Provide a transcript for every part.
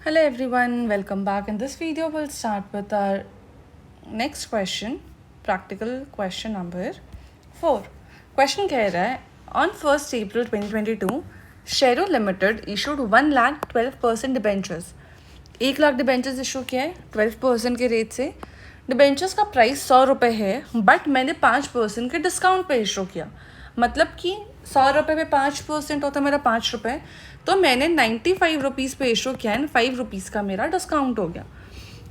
Hello everyone, welcome back. In this video, we'll start with our next question, practical question number 4. Question कह रहा है on 1st April 2022, Shero Limited issued 1,12% debentures. 1,00,000 debentures issue किया है 12% के rate से. Debentures का price 100 रुपये है, बट मैंने 5% के डिस्काउंट पे इशू किया. मतलब कि 100 रुपये पे 5% होता है मेरा 5 रुपये, तो मैंने 95 रुपीज़ पे इशू किया एंड 5 रुपीज़ का मेरा डिस्काउंट हो गया.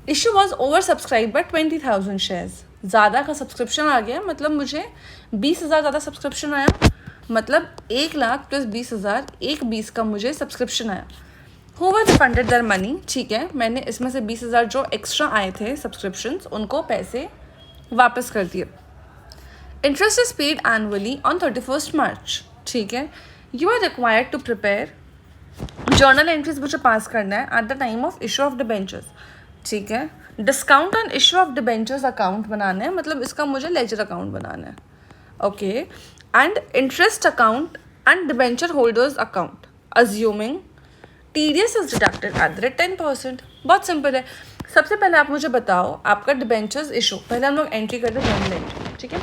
Issue was over subscribe by 20,000 shares. ज़्यादा का सब्सक्रिप्शन आ गया, मतलब मुझे 20,000 ज़्यादा सब्सक्रिप्शन आया, मतलब 1,00,000 प्लस 20,000, 1,20,000 का मुझे सब्सक्रिप्शन आया. Who were refunded their money. ठीक है, मैंने इसमें से 20,000 जो एक्स्ट्रा आए थे सब्सक्रिप्शंस, उनको पैसे वापस कर दिए. Interest is paid annually on 31st March. ठीक है, you are required to prepare journal entries मुझे पास करना है at the time of issue of debentures. ठीक है, discount on issue of debentures account बनाना है, मतलब इसका मुझे लेजर अकाउंट बनाना है. Okay, and interest account and debenture holders account assuming TDS is deducted at the rate 10%. बहुत सिंपल है. सबसे पहले आप मुझे बताओ आपका डिबेंचर्स इशू, पहले हम लोग एंट्री करते हैं जर्नल एंट्री. ठीक है,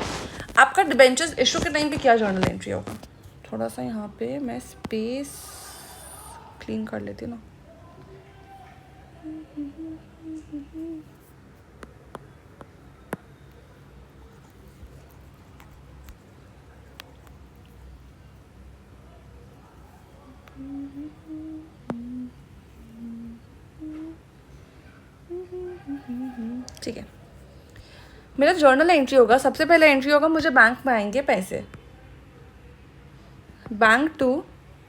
आपका डिबेंचर्स इशू के टाइम पे क्या जर्नल एंट्री होगा. थोड़ा सा यहाँ पे मैं स्पेस क्लीन कर लेती हूँ ना. ठीक है, मेरा जर्नल एंट्री होगा. सबसे पहले एंट्री होगा, मुझे बैंक में आएंगे पैसे. बैंक टू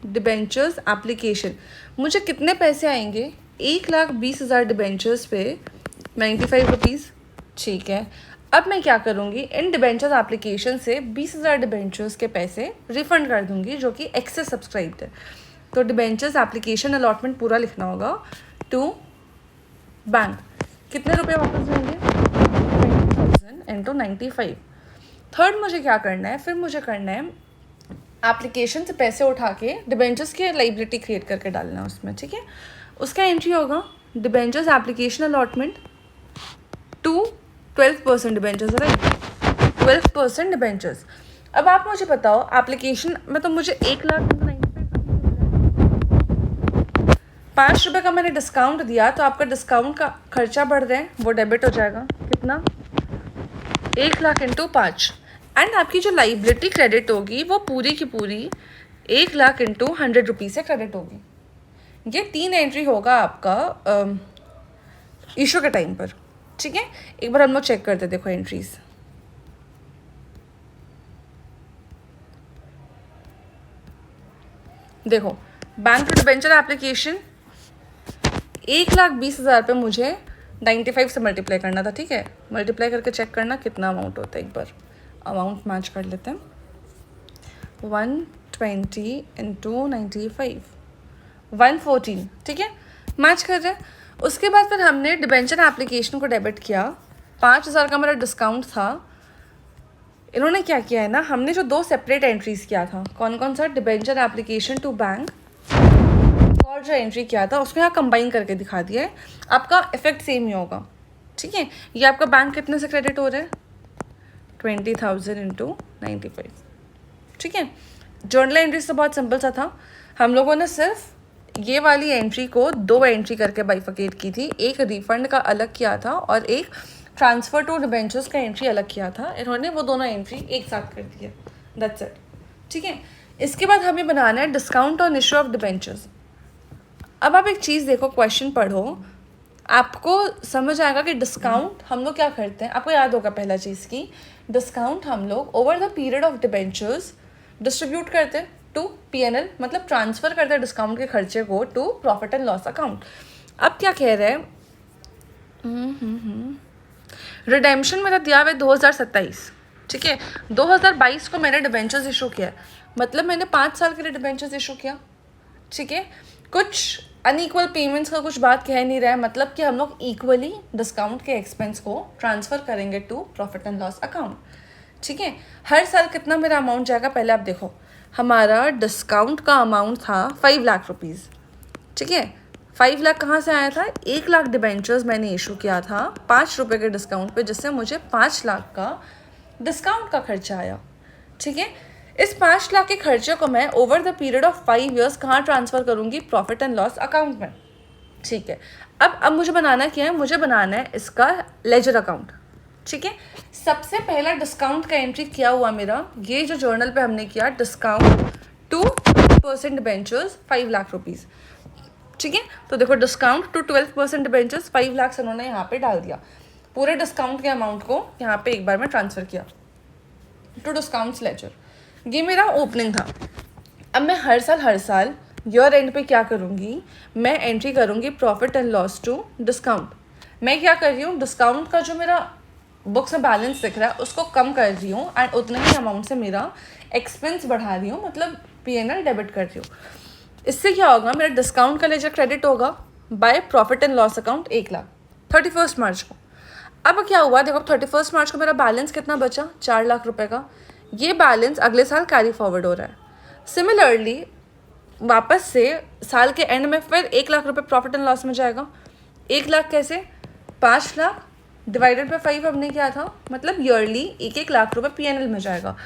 डिबेंचर्स एप्लीकेशन, मुझे कितने पैसे आएंगे. 1,20,000 डिबेंचर्स पे 95 रुपीज़. ठीक है, अब मैं क्या करूँगी, इन डिबेंचर्स एप्लीकेशन से 20,000 डिबेंचर्स के पैसे रिफंड कर दूँगी जो कि एक्सेस सब्सक्राइब्ड है. तो डिबेंचर्स एप्लीकेशन अलॉटमेंट पूरा लिखना होगा टू बैंक. कितने रुपए वापस देंगे, 20,000 इंटू 95. थर्ड मुझे क्या करना है, फिर मुझे करना है एप्लीकेशन से पैसे उठा के डिबेंचर्स की लाइबिलिटी क्रिएट करके डालना है उसमें. ठीक है, उसका एंट्री होगा debentures application allotment to 12% debentures, right, 12% debentures. अब आप मुझे बताओ एप्लीकेशन में तो मुझे 1,00,000 5 रुपये का मैंने डिस्काउंट दिया, तो आपका डिस्काउंट का खर्चा बढ़ रहा है, वो डेबिट हो जाएगा. कितना, 1,00,000 इंटू 5. एंड आपकी जो लाइबिलिटी क्रेडिट होगी वो पूरी की पूरी 1,00,000 इंटू 100 रुपीज़ से क्रेडिट होगी. ये 3 एंट्री होगा आपका इशू के टाइम पर. ठीक है, एक बार हम लोग चेक करते, देखो एंट्रीज. देखो, बैंक टू डिबेंचर एप्लीकेशन 1,20,000 पे मुझे 95 से मल्टीप्लाई करना था. ठीक है, मल्टीप्लाई करके चेक करना कितना अमाउंट होता है. एक बार अमाउंट मैच कर लेते हैं. 120 इंटू 95, 114. ठीक है, मैच कर रहे हैं. उसके बाद फिर हमने डिबेंचर एप्लीकेशन को डेबिट किया. 5,000 का मेरा डिस्काउंट था. इन्होंने क्या किया है ना, हमने जो 2 सेपरेट एंट्रीज किया था, कौन कौन सा, डिबेंचर एप्लीकेशन टू बैंक और जो एंट्री किया था उसको यहाँ कंबाइन करके दिखा दिया है. आपका इफेक्ट सेम ही होगा. ठीक है, ये आपका बैंक कितने से क्रेडिट हो रहा है, 20,000 इंटू 95. ठीक है, जर्नल एंट्री तो बहुत सिंपल सा था. हम लोगों ने सिर्फ ये वाली एंट्री को 2 एंट्री करके बाइफिकेट की थी. एक रिफंड का अलग किया था और एक ट्रांसफ़र टू डिबेंचर्स का एंट्री अलग किया था. इन्होंने वो दोनों एंट्री एक साथ कर दी है. That's it. ठीक है, इसके बाद हमें बनाना है discount on issue of debentures. अब आप एक चीज़ देखो, क्वेश्चन पढ़ो, आपको समझ आएगा कि डिस्काउंट हम लोग क्या करते हैं. आपको याद होगा पहला चीज़ की, डिस्काउंट हम लोग over the period of debentures distribute करते हैं टू PNL, मतलब ट्रांसफ़र करते हैं डिस्काउंट के खर्चे को to profit and loss account. अब क्या कह रहे हैं, रिडेम्पशन मेरा दिया हुआ है 2027. ठीक है, 2022 को मैंने डिबेंचर्स इशू किया, मतलब मैंने 5 साल के लिए डिबेंचर्स इशू किया. ठीक है, कुछ अनइक्वल पेमेंट्स का कुछ बात कह नहीं रहा है, मतलब कि हम लोग इक्वली डिस्काउंट के एक्सपेंस को ट्रांसफ़र करेंगे to profit and loss account. ठीक है, हर साल कितना मेरा अमाउंट जाएगा, पहले आप देखो, हमारा डिस्काउंट का अमाउंट था 5 लाख रुपीज़. ठीक है, 5 लाख कहाँ से आया था? 1 लाख डिबेंचर्स मैंने इशू किया था 5 रुपये के डिस्काउंट पे, जिससे मुझे 5 लाख का डिस्काउंट का खर्चा आया। ठीक है, इस 5 लाख के खर्चे को मैं over the period of 5 years कहाँ ट्रांसफ़र करूँगी? प्रॉफिट एंड लॉस अकाउंट में। ठीक है, अब मुझे बनाना क्या है? मुझे बनाना है इसका लेजर अकाउंट। ठीक है, सबसे पहला डिस्काउंट का एंट्री क्या हुआ मेरा? ये जो जर्नल पे हमने किया, discount to 12% debentures 5 lakh rupees. ठीक है, तो देखो डिस्काउंट टू 12% डिबेंचर्स 5 लाख उन्होंने यहाँ पे डाल दिया। पूरे डिस्काउंट के अमाउंट को यहाँ पे एक बार में ट्रांसफ़र किया टू डिस्काउंट्स लेजर। ये मेरा ओपनिंग था। अब मैं हर साल ईयर एंड पे क्या करूँगी? मैं एंट्री करूँगी profit and loss to discount. मैं क्या कर रही हूँ? डिस्काउंट का जो मेरा बुक्स में बैलेंस दिख रहा है उसको कम कर रही हूँ एंड उतने ही अमाउंट से मेरा एक्सपेंस बढ़ा रही हूँ, मतलब P&L डेबिट कर रही हूँ। इससे क्या होगा? मेरा डिस्काउंट का लेजर क्रेडिट होगा by profit and loss account 1 lakh 31 मार्च को। अब क्या हुआ? देखो 31 मार्च को मेरा बैलेंस कितना बचा? 4 लाख रुपए का। ये बैलेंस अगले साल कैरी फॉरवर्ड हो रहा है। सिमिलरली वापस से साल के एंड में फिर 1 लाख रुपए प्रॉफिट एंड लॉस में जाएगा। 1 लाख कैसे? 5 लाख डिवाइडेड बाई 5 हमने क्या था, मतलब ईयरली 1-1 लाख रुपए P&L में जाएगा।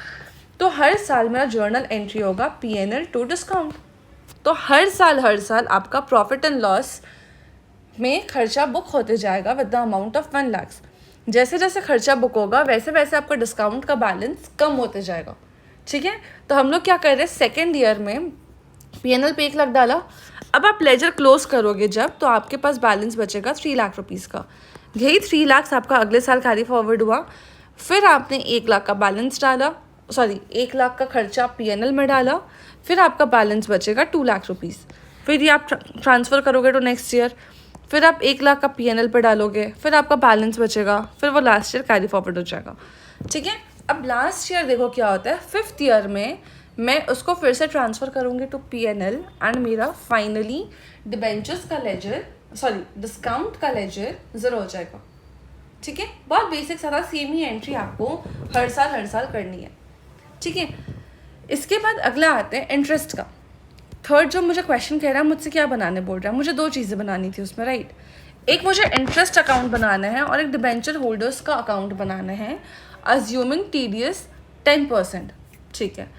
तो हर साल मेरा जर्नल एंट्री होगा P&L टू डिस्काउंट। तो हर साल आपका प्रॉफिट एंड लॉस में खर्चा बुक होते जाएगा with the amount of 1 lakh. जैसे जैसे खर्चा बुक होगा वैसे वैसे आपका डिस्काउंट का बैलेंस कम होते जाएगा। ठीक है, तो हम लोग क्या कर रहे हैं? सेकेंड ईयर में P&L पे 1 लाख डाला। अब आप लेजर क्लोज करोगे जब, तो आपके पास बैलेंस बचेगा 3 लाख रुपीज़ का। यही 3 लाख आपका अगले साल कैरी फॉरवर्ड हुआ। फिर आपने 1 लाख का बैलेंस डाला, 1 लाख का खर्चा P&L में डाला। फिर आपका बैलेंस बचेगा 2 लाख रुपीज़। फिर ये आप ट्रांसफ़र करोगे टू नेक्स्ट ईयर। फिर आप 1 लाख का P&L पे डालोगे, फिर आपका बैलेंस बचेगा, फिर वो लास्ट ईयर कैरी फॉरवर्ड हो जाएगा। ठीक है, अब लास्ट ईयर देखो क्या होता है। 5th ईयर में मैं उसको फिर से ट्रांसफ़र करूँगी टू P&L एंड मेरा फाइनली डिबेंचर्स का लेजर, डिस्काउंट का लेजर 0 हो जाएगा। ठीक है, बहुत बेसिक सारा सेम ही एंट्री आपको हर साल करनी है। ठीक है, इसके बाद अगला आते हैं इंटरेस्ट का। थर्ड जो मुझे क्वेश्चन कह रहा है, मुझसे क्या बनाने बोल रहा है? मुझे 2 चीज़ें बनानी थी उसमें, राइट। एक मुझे इंटरेस्ट अकाउंट बनाना है और एक डिबेंचर होल्डर्स का अकाउंट बनाना है, अज्यूमिंग TDS 10%। ठीक है,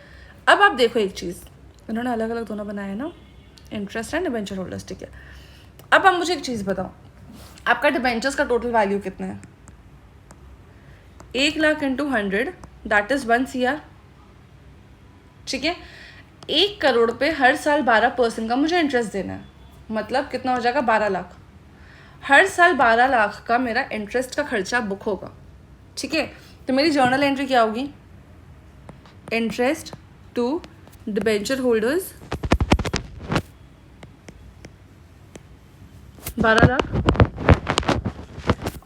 अब आप देखो एक चीज़, इन्होंने अलग अलग दोनों बनाया है ना, इंटरेस्ट एंड डिबेंचर होल्डर्स। ठीक है, अब आप मुझे एक चीज़ बताओ, आपका डिबेंचर्स का टोटल वैल्यू कितना है? 1 lakh into 100 that is 1 CR। ठीक है, 1 करोड़ पे हर साल 12% का मुझे इंटरेस्ट देना है, मतलब कितना हो जाएगा? 12 लाख। हर साल 12 लाख का मेरा इंटरेस्ट का खर्चा बुक होगा। ठीक है, तो मेरी जर्नल एंट्री क्या होगी? Interest to debenture holders 12 lakh.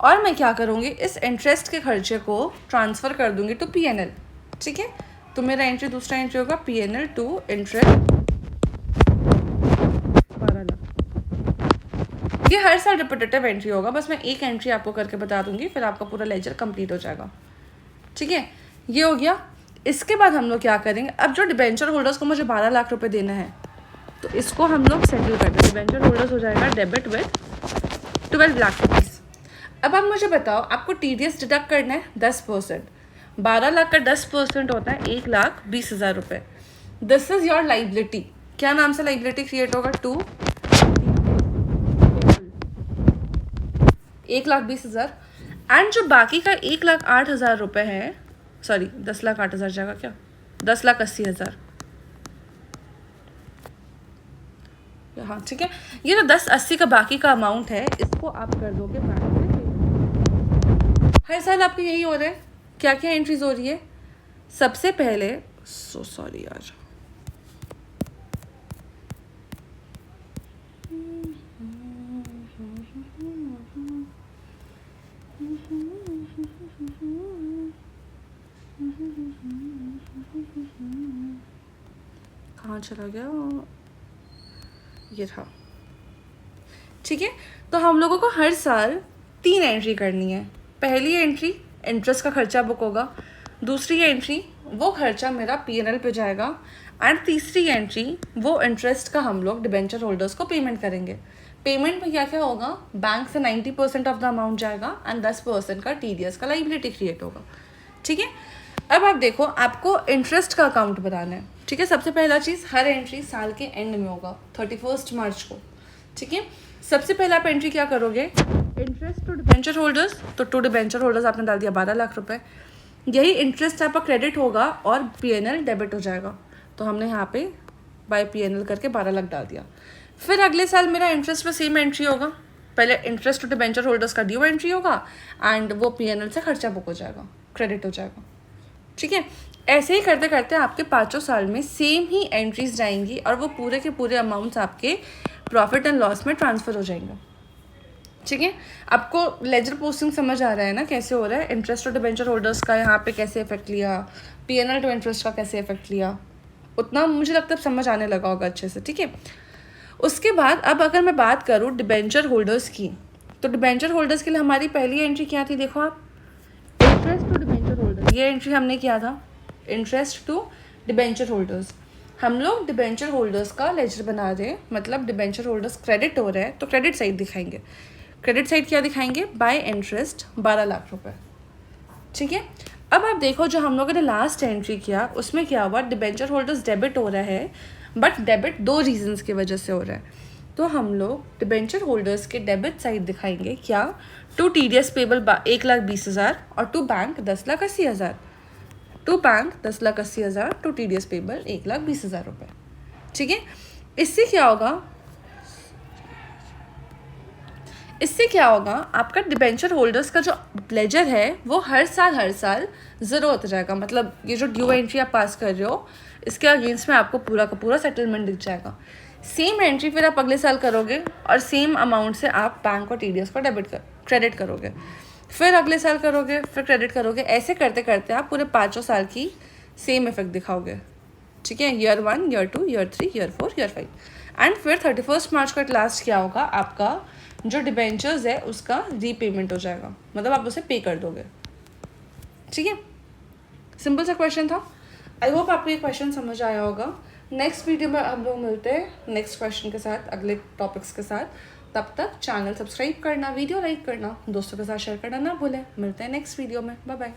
और मैं क्या करूँगी? इस इंटरेस्ट के खर्चे को ट्रांसफ़र कर दूँगी टू P&L। ठीक है, तो मेरा एंट्री दूसरा एंट्री होगा P&L टू इंटरेस्ट 12 लाख। ये हर साल रिपीटेटिव एंट्री होगा, बस मैं एक एंट्री आपको करके बता दूंगी, फिर आपका पूरा लेजर कंप्लीट हो जाएगा। ठीक है, ये हो गया। इसके बाद हम लोग क्या करेंगे? अब जो डिबेंचर होल्डर्स को मुझे 12 लाख रुपए देना है, तो इसको हम लोग सेटल करते हैं। डिबेंचर होल्डर्स हो जाएगा डेबिट विद 12 लाख रुपीज़। अब आप मुझे बताओ, आपको TDS डिडक्ट करना है 10%। 12 लाख का 10% होता है 1,20,000 रुपये। This is your liability. क्या नाम से लाइबिलिटी क्रिएट होगा? 1,20,000। एंड जो बाकी का 1,08,000 रुपये है, 10,08,000 जाएगा क्या? 10,80,000। हाँ ठीक है, ये जो 10,80 का बाकी का अमाउंट है, इसको आप कर दोगे बैंक में। हर साल आपको यही हो रहा है। क्या क्या एंट्रीज हो रही है? सबसे पहले सॉरी यार, कहाँ चला गया? ये था। ठीक है, तो हम लोगों को हर साल 3 एंट्री करनी है। पहली एंट्री इंटरेस्ट का खर्चा बुक होगा, दूसरी एंट्री वो खर्चा मेरा P&L पे जाएगा, एंड तीसरी एंट्री वो इंटरेस्ट का हम लोग डिबेंचर होल्डर्स को पेमेंट करेंगे। पेमेंट में क्या क्या होगा, बैंक से 90% ऑफ द अमाउंट जाएगा एंड 10% का TDS का लाइबिलिटी क्रिएट होगा। ठीक है, अब आप देखो, आपको इंटरेस्ट का अकाउंट बनाना है। ठीक है, सबसे पहला चीज़, हर एंट्री साल के एंड में होगा 31 मार्च को। ठीक है, सबसे पहले आप एंट्री क्या करोगे, इंटरेस्ट टू डिबेंचर होल्डर्स, तो टू डिबेंचर होल्डर्स आपने डाल दिया 12 लाख रुपए। यही इंटरेस्ट आपका क्रेडिट होगा और PNL डेबिट हो जाएगा, तो हमने यहाँ पे बाय PNL करके 12 लाख डाल दिया। फिर अगले साल मेरा इंटरेस्ट में सेम एंट्री होगा, पहले इंटरेस्ट टू डिबेंचर होल्डर्स का ड्यू एंट्री होगा एंड वो PNL से खर्चा बुक हो जाएगा, क्रेडिट हो जाएगा। ठीक है, ऐसे ही करते करते आपके 5 साल में सेम ही एंट्रीज जाएंगी और वो पूरे के पूरे अमाउंट्स आपके प्रॉफिट एंड लॉस में ट्रांसफ़र हो जाएंगे। ठीक है, आपको लेजर पोस्टिंग समझ आ रहा है ना, कैसे हो रहा है, इंटरेस्ट टू डिबेंचर होल्डर्स का यहाँ पे कैसे इफेक्ट लिया, PNL टू इंटरेस्ट का कैसे इफेक्ट लिया, उतना मुझे लगता है समझ आने लगा होगा अच्छे से। ठीक है, उसके बाद अब अगर मैं बात करूँ डिबेंचर होल्डर्स की, तो डिबेंचर होल्डर्स के लिए हमारी पहली एंट्री क्या थी, देखो आप, इंटरेस्ट टू डिबेंचर होल्डर, ये एंट्री हमने किया था, इंटरेस्ट टू डिबेंचर होल्डर्स। हम लोग डिबेंचर होल्डर्स का लेजर बना रहे हैं, मतलब डिबेंचर होल्डर्स क्रेडिट हो रहे हैं तो क्रेडिट साइड दिखाएंगे। क्रेडिट साइड क्या दिखाएंगे, बाय इंटरेस्ट 12 लाख रुपए। ठीक है, अब आप देखो जो हम लोगों ने लास्ट एंट्री किया उसमें क्या हुआ, डिबेंचर होल्डर्स डेबिट हो रहा है, बट डेबिट 2 रीजंस की वजह से हो रहा है। तो हम लोग डिबेंचर होल्डर्स के डेबिट साइड दिखाएंगे क्या, टू TDS पेबल 1,20,000 और to bank 10,80,000, to bank 10,80,000, to TDS payable 1,20,000 रुपये। ठीक है, इससे क्या होगा, इससे क्या होगा, आपका डिबेंचर होल्डर्स का जो लेजर है वो हर साल ज़ीरो होता जाएगा। मतलब ये जो ड्यू एंट्री आप पास कर रहे हो इसके अगेंस्ट में आपको पूरा का पूरा सेटलमेंट दिख जाएगा। सेम एंट्री फिर आप अगले साल करोगे और सेम अमाउंट से आप बैंक और TDS को क्रेडिट करोगे, फिर अगले साल करोगे, फिर क्रेडिट करोगे, ऐसे करते करते आप पूरे 5 साल की सेम इफेक्ट दिखाओगे। ठीक है, year 1, year 2, year 3, year 4, year 5 and फिर 31 मार्च को एट लास्ट क्या होगा, आपका जो डिबेंचर्स है उसका रीपेमेंट हो जाएगा, मतलब आप उसे पे कर दोगे। ठीक है, सिंपल सा क्वेश्चन था। आई होप आपको ये क्वेश्चन समझ आया होगा। नेक्स्ट वीडियो में हम लोग मिलते हैं नेक्स्ट क्वेश्चन के साथ, अगले टॉपिक्स के साथ। तब तक चैनल सब्सक्राइब करना, वीडियो लाइक करना, दोस्तों के साथ शेयर करना ना भूलें। मिलते हैं नेक्स्ट वीडियो में, बाय बाय।